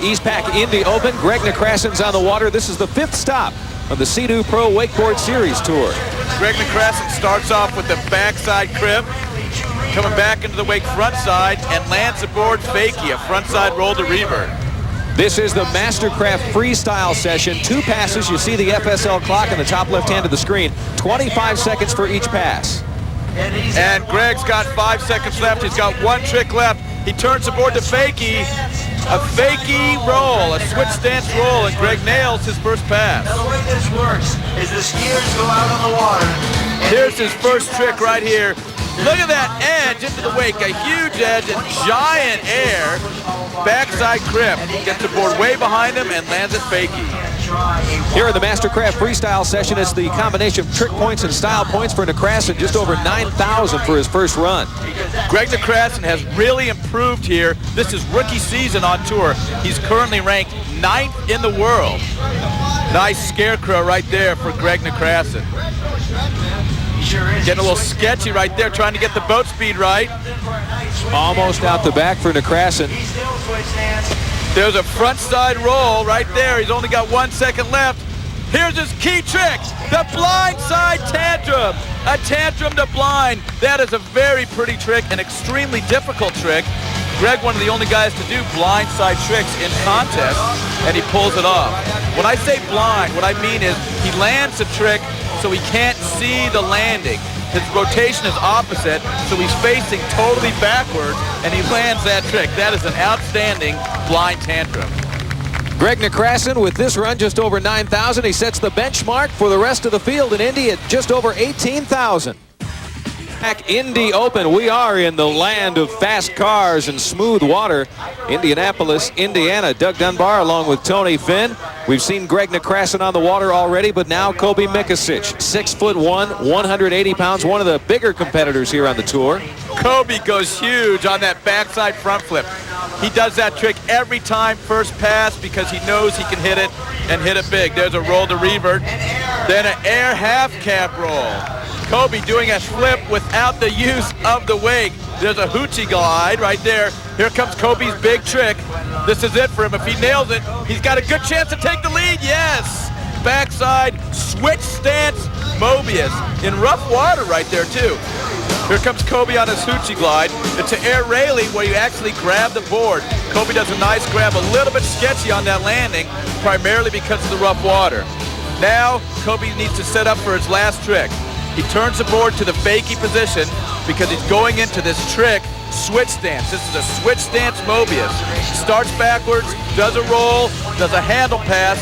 Eastpak Indy Open. Greg Nekrassen's on the water. This is the 5th stop of the Sea-Doo Pro Wakeboard Series Tour. Greg Nekrassen starts off with the backside crib, coming back into the wake front side, and lands aboard fakie, a frontside roll to revert. This is the Mastercraft freestyle session. 2 passes. You see the FSL clock in the top left hand of the screen. 25 seconds for each pass. And Greg's got 5 seconds left. He's got 1 trick left. He turns aboard to fakie. A fakie roll, a switch stance roll, and Greg nails his first pass. Now the way this works is the skiers go out on the water. Here's his first trick right here. Look at that edge into the wake, a huge edge and giant air. Backside crib, gets aboard way behind him and lands at fakie. Here in the Mastercraft freestyle session, it's the combination of trick points and style points for Nekrassen, just over 9,000 for his first run. Greg Nekrassen has really improved here. This is rookie season on tour. He's currently ranked 9th in the world. Nice scarecrow right there for Greg Nekrassen. Getting a little sketchy right there, trying to get the boat speed right. Almost out the back for Nekrassen. There's a front side roll right there. He's only got 1 second left. Here's his key trick, the blind side tantrum. A tantrum to blind. That is a very pretty trick, an extremely difficult trick. Greg, one of the only guys to do blind side tricks in contests, and he pulls it off. When I say blind, what I mean is he lands a trick so he can't see the landing. His rotation is opposite, so he's facing totally backwards, and he lands that trick. That is an outstanding blind tantrum. Greg Nekrassen with this run just over 9,000. He sets the benchmark for the rest of the field in Indy at just over 18,000. Indy Open. We are in the land of fast cars and smooth water. Indianapolis, Indiana. Doug Dunbar along with Tony Finn. We've seen Greg Nekrassen on the water already, but now Kobe Mikasic, 6'1", 180 pounds, one of the bigger competitors here on the tour. Kobe goes huge on that backside front flip. He does that trick every time first pass because he knows he can hit it and hit it big. There's a roll to revert, then an air half cab roll. Kobe doing a flip without the use of the wake. There's a hoochie glide right there. Here comes Kobe's big trick. This is it for him. If he nails it, he's got a good chance to take the lead. Yes! Backside switch stance Mobius in rough water right there too. Here comes Kobe on his hoochie glide. It's an air railing where you actually grab the board. Kobe does a nice grab, a little bit sketchy on that landing, primarily because of the rough water. Now, Kobe needs to set up for his last trick. He turns the board to the fakie position because he's going into this trick switch stance. This is a switch stance Mobius. Starts backwards, does a roll, does a handle pass,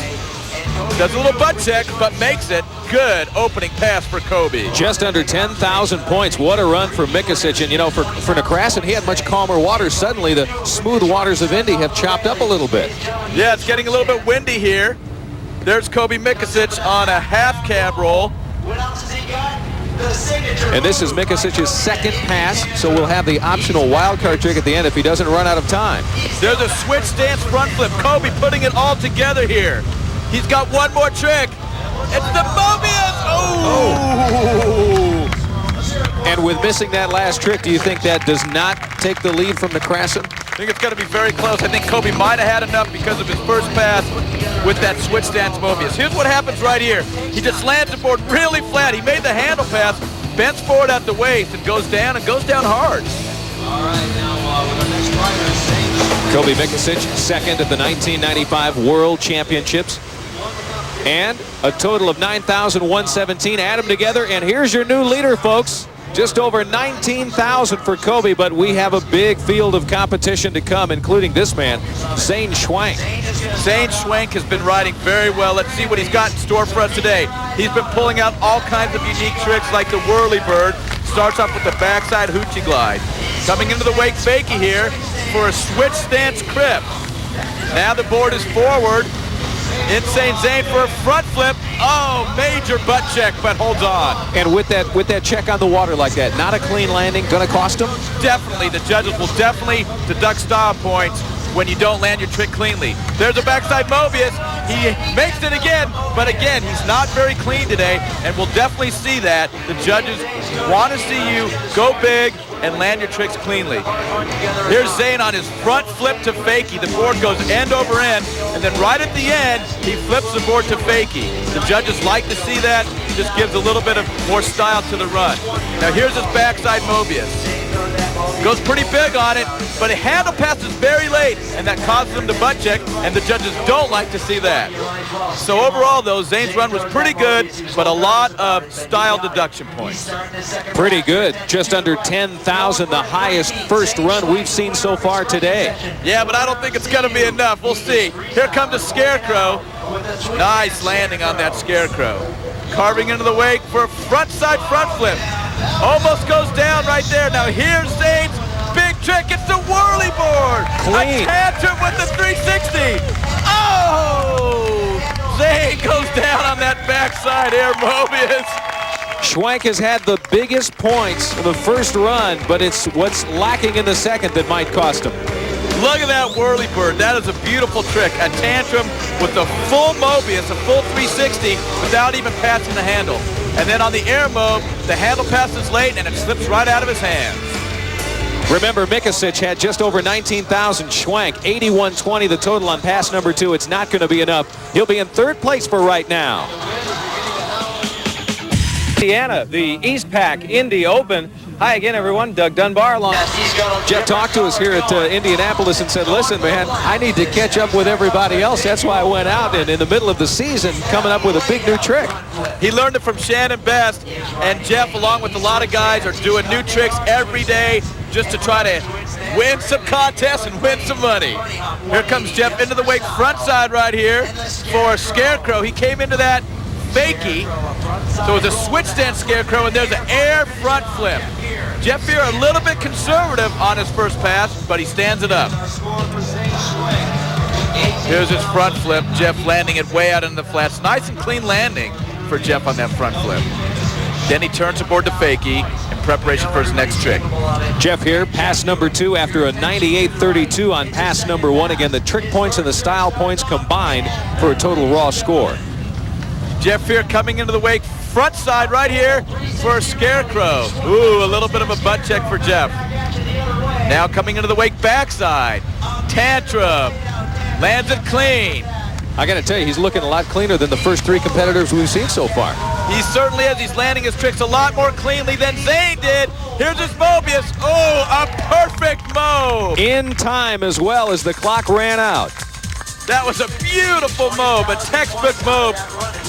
does a little butt check, but makes it. Good opening pass for Kobe. Just under 10,000 points. What a run for Mikasic. And, you know, for Nekrassen, he had much calmer water. Suddenly, the smooth waters of Indy have chopped up a little bit. Yeah, it's getting a little bit windy here. There's Kobe Mikasic on a half cab roll. And this is Mikasic's second pass, so we'll have the optional wildcard trick at the end if he doesn't run out of time. There's a switch stance front flip. Kobe putting it all together here. He's got one more trick. It's the Mobius! Oh! And with missing that last trick, do you think that does not take the lead from Nekrassen? I think it's going to be very close. I think Kobe might have had enough because of his first pass with that switch stance Mobius. Here's what happens right here. He just lands the board really flat. He made the handle pass, bends forward at the waist, and goes down hard. All right, now with our next rider, Kobe Mikasic, second at the 1995 World Championships. And a total of 9,117. Add them together, and here's your new leader, folks. Just over 19,000 for Kobe, but we have a big field of competition to come, including this man, Zane Schwank. Zane Schwank has been riding very well. Let's see what he's got in store for us today. He's been pulling out all kinds of unique tricks like the whirly bird. Starts off with the backside hoochie glide. Coming into the wake fakie here for a switch stance crib. Now the board is forward. Insane Zane for a front flip. Oh, major butt check, but holds on. And with that check on the water like that, not a clean landing, gonna cost him? Definitely, the judges will definitely deduct style points when you don't land your trick cleanly. There's a backside Mobius. He makes it again, but again, he's not very clean today, and we'll definitely see that. The judges want to see you go big, and land your tricks cleanly. Here's Zane on his front flip to fakie. The board goes end over end, and then right at the end, he flips the board to fakie. The judges like to see that. Just gives a little bit of more style to the run. Now here's his backside Mobius. Goes pretty big on it, but a handle passes very late, and that causes him to butt check, and the judges don't like to see that. So overall, though, Zane's run was pretty good, but a lot of style deduction points. Pretty good. Just under 10,000, the highest first run we've seen so far today. Yeah, but I don't think it's going to be enough. We'll see. Here comes the Scarecrow. Nice landing on that Scarecrow. Carving into the wake for a frontside front flip. Almost goes down right there. Now here's Zane's big trick. It's the whirly board. Clean. A tantrum with the 360. Oh! Zane goes down on that backside air Mobius. Schwenk has had the biggest points in the first run, but it's what's lacking in the second that might cost him. Look at that whirly bird. That is a beautiful trick. A tantrum with the full Mobius, a full 360 without even passing the handle. And then on the air mob, the handle passes late and it slips right out of his hands. Remember, Mikasic had just over 19,000. Schwenk, 81.20 the total on pass number 2. It's not going to be enough. He'll be in third place for right now. Indiana, the East Pack Indy Open. Hi again, everyone. Doug Dunbar along. Jeff talked to us here at Indianapolis and said, listen, man, I need to catch up with everybody else. That's why I went out and in the middle of the season coming up with a big new trick. He learned it from Shannon Best, and Jeff, along with a lot of guys, are doing new tricks every day just to try to win some contests and win some money. Here comes Jeff into the wake front side right here for Scarecrow. He came into that fakie, so it's a switch stance Scarecrow, and there's an air front flip. Jeff here a little bit conservative on his first pass, but he stands it up. Here's his front flip. Jeff landing it way out in the flats. Nice and clean landing for Jeff on that front flip. Then he turns the board to fakie in preparation for his next trick. Jeff here, pass number 2 after a 98.32 on pass number 1. Again, the trick points and the style points combined for a total raw score. Jeff here coming into the wake front side right here for Scarecrow. Ooh, a little bit of a butt check for Jeff. Now coming into the wake backside. Tantrum. Lands it clean. I got to tell you, he's looking a lot cleaner than the first 3 competitors we've seen so far. He certainly is. He's landing his tricks a lot more cleanly than Zane did. Here's his Mobius. Oh, a perfect mob. In time as well as the clock ran out. That was a beautiful mob, a textbook mob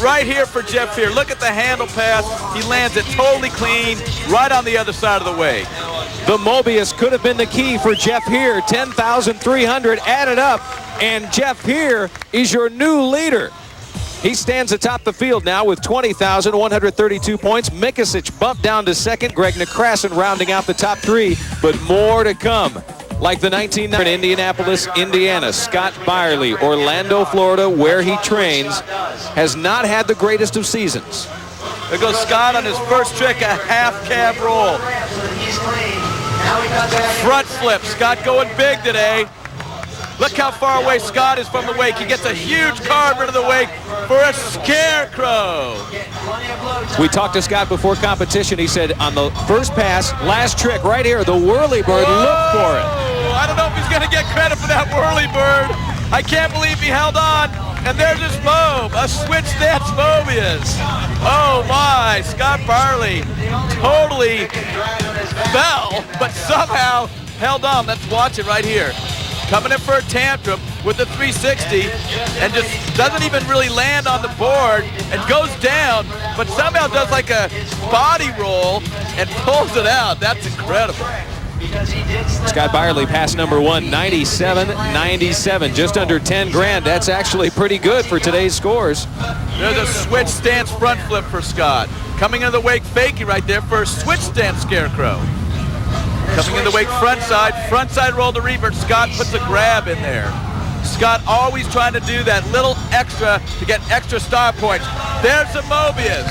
right here for Jeff here. Look at the handle pass. He lands it totally clean right on the other side of the wake. The Mobius could have been the key for Jeff here. 10,300 added up, and Jeff here is your new leader. He stands atop the field now with 20,132 points. Mikasic bumped down to second. Greg Nekrasen rounding out the top 3, but more to come. Like the 1990 in Indianapolis, Indiana, Scott Byerly, Orlando, Florida, where he trains, has not had the greatest of seasons. There goes Scott on his first trick, a half cab roll. Front flip, Scott going big today. Look how far away Scott is from the wake. He gets a huge carve into the wake for a Scarecrow. We talked to Scott before competition. He said on the first pass, last trick right here, the whirly bird, look for it. I don't know if he's going to get credit for that whirly bird. I can't believe he held on. And there's his mob, a switch stance Mobius. Oh my, Scott Byerly totally fell, but somehow held on. Let's watch it right here. Coming in for a tantrum with the 360 and just doesn't even really land on the board and goes down, but somehow does like a body roll and pulls it out. That's incredible. Scott Byerly, pass number 1, 97.97, just under 10 grand. That's actually pretty good for today's scores. There's a switch stance front flip for Scott. Coming in the wake fakie right there for a switch stance Scarecrow. Coming in the wake front side roll to revert. Scott puts a grab in there. Scott always trying to do that little extra to get extra star points. There's a Mobius.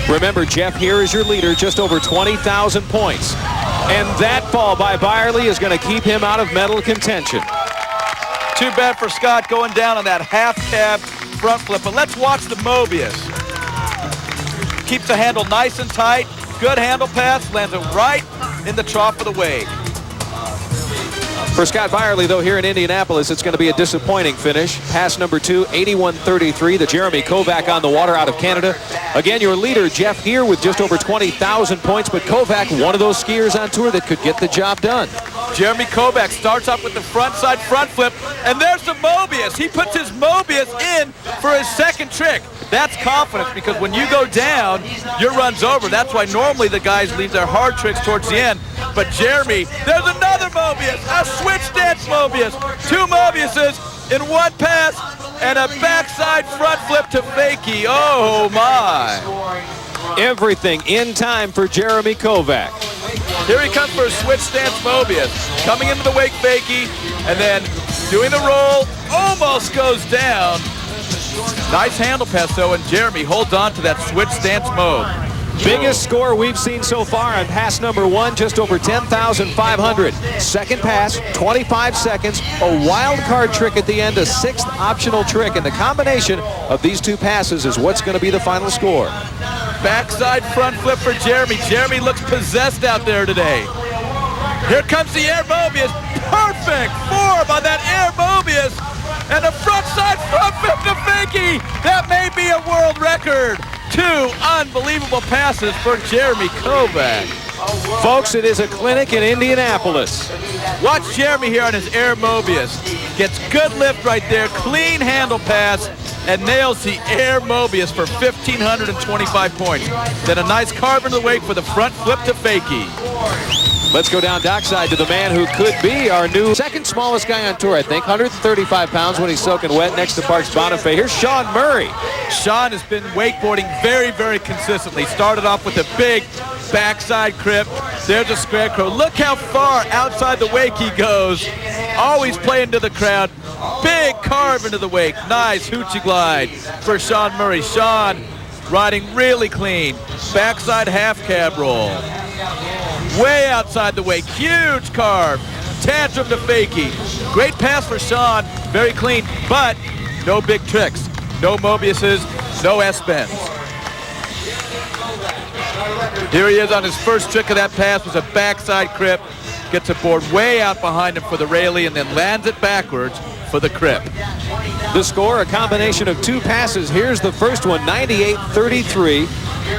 Remember, Jeff here is your leader, just over 20,000 points. And that fall by Byerly is going to keep him out of medal contention. Too bad for Scott going down on that half cab front flip. But let's watch the Mobius. Keeps the handle nice and tight. Good handle pass. Lands it right in the trough of the wave. For Scott Byerly, though, here in Indianapolis, it's going to be a disappointing finish. Pass number 2, 81.33, the Jeremy Kovac on the water out of Canada. Again, your leader, Jeff, here with just over 20,000 points, but Kovac, one of those skiers on tour that could get the job done. Jeremy Kovac starts off with the front side front flip, and there's the Mobius. He puts his Mobius in for his second trick. That's confidence, because when you go down, your run's over. That's why normally the guys leave their hard tricks towards the end. But Jeremy, there's another Mobius, a switch stance Mobius. 2 Mobiuses in one pass, and a backside front flip to fakie. Oh my. Everything in time for Jeremy Kovac. Here he comes for a switch stance Mobius. Coming into the wake fakie, and then doing the roll, almost goes down. Nice handle pass though, and Jeremy holds on to that switch stance mode. Biggest score we've seen so far on pass number 1, just over 10,500. Second pass, 25 seconds, a wild card trick at the end, a 6th optional trick, and the combination of these 2 passes is what's going to be the final score. Backside front flip for Jeremy. Jeremy looks possessed out there today. Here comes the air Mobius. Perfect form on that air Mobius. And a front side front flip to fakie. That may be a world record. 2 unbelievable passes for Jeremy Kovac. Folks, it is a clinic in Indianapolis. Watch Jeremy here on his air Mobius. Gets good lift right there, clean handle pass, and nails the air Mobius for 1,525 points. Then a nice carve into the wake for the front flip to fakie. Let's go down dockside to the man who could be our new second smallest guy on tour, I think. 135 pounds when he's soaking wet next to Parks Bonifay. Here's Sean Murray. Sean has been wakeboarding very, very consistently. Started off with a big backside crip. There's a scarecrow. Look how far outside the wake he goes. Always playing to the crowd. Big carve into the wake. Nice hoochie glide for Sean Murray. Sean riding really clean. Backside half cab roll. Way outside the wake. Huge carve. Tantrum to fakie. Great pass for Sean. Very clean, but no big tricks. No Mobiuses, no S-bends. Here he is on his first trick of that pass. Was a backside crip. Gets a board way out behind him for the railie and then lands it backwards for the crip. The score, a combination of 2 passes. Here's the first one, 98.33.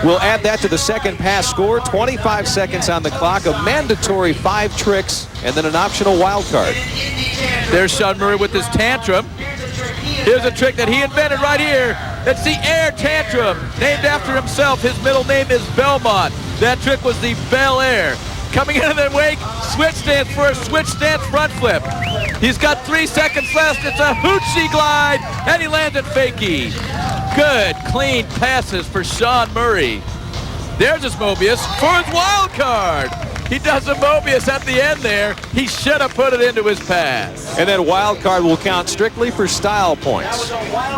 We'll add that to the second pass score. 25 seconds on the clock, a mandatory 5 tricks, and then an optional wild card. There's Sean Murray with his tantrum. Here's a trick that he invented right here. It's the air tantrum, named after himself. His middle name is Belmont. That trick was the Bel Air. Coming into the wake, switch stance for a switch stance front flip. He's got 3 seconds left. It's a hoochie glide, and he lands at fakie. Good, clean passes for Sean Murray. There's his Mobius for his wild card. He does a Mobius at the end there. He should have put it into his pass. And that wild card will count strictly for style points.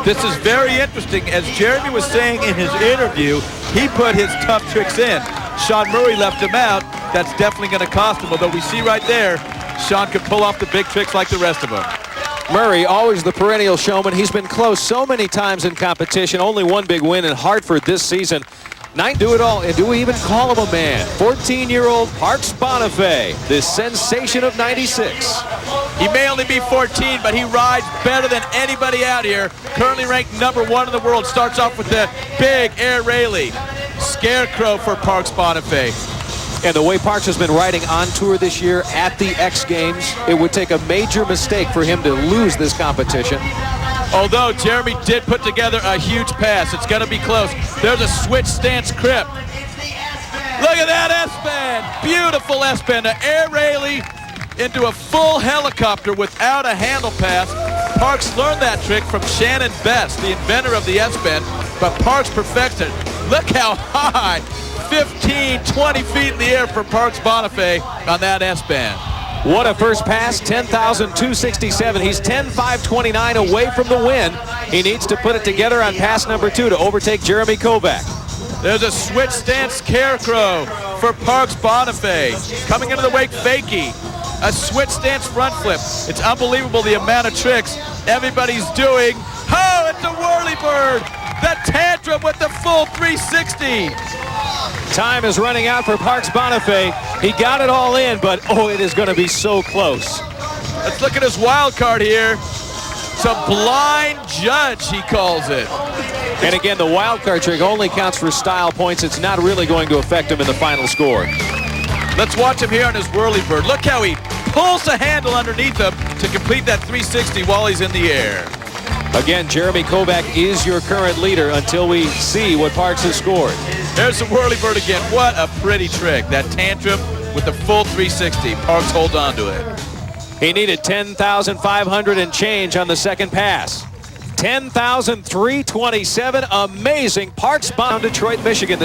This is very interesting. As Jeremy was saying in his interview, he put his tough tricks in. Sean Murray left him out. That's definitely going to cost him, although we see right there, Sean could pull off the big tricks like the rest of them. Murray, always the perennial showman. He's been close so many times in competition. Only one big win in Hartford this season. Do it all, and do we even call him a man? 14-year-old Parks Bonifay, this sensation of 96. He may only be 14, but he rides better than anybody out here. Currently ranked #1 in the world. Starts off with the big air railie. Scarecrow for Parks Bonifay. And the way Parks has been riding on tour this year at the X Games, it would take a major mistake for him to lose this competition. Although Jeremy did put together a huge pass. It's going to be close. There's a switch stance crip. Look at that S-bend. Beautiful S-bend. An air railie into a full helicopter without a handle pass. Parks learned that trick from Shannon Best, the inventor of the S-bend, but Parks perfects it. Look how high. 15, 20 feet in the air for Parks Bonifay on that S-bend. What a first pass, 10,267. He's 10,529 away from the win. He needs to put it together on pass number 2 to overtake Jeremy Kovac. There's a switch stance scarecrow for Parks Bonifay. Coming into the wake, fakie. A switch stance front flip. It's unbelievable the amount of tricks everybody's doing. Oh, it's a whirly bird. The tantrum with the full 360. Time is running out for Parks Bonifay. He got it all in, but oh, it is going to be so close. Let's look at his wild card here. It's a blind judge, he calls it. And again, the wild card trick only counts for style points. It's not really going to affect him in the final score. Let's watch him here on his whirlybird. Look how he pulls the handle underneath him to complete that 360 while he's in the air. Again, Jeremy Kovac is your current leader until we see what Parks has scored. There's the whirlybird again. What a pretty trick. That tantrum with the full 360. Parks holds on to it. He needed 10,500 and change on the second pass. 10,327. Amazing. Parks bound Detroit, Michigan.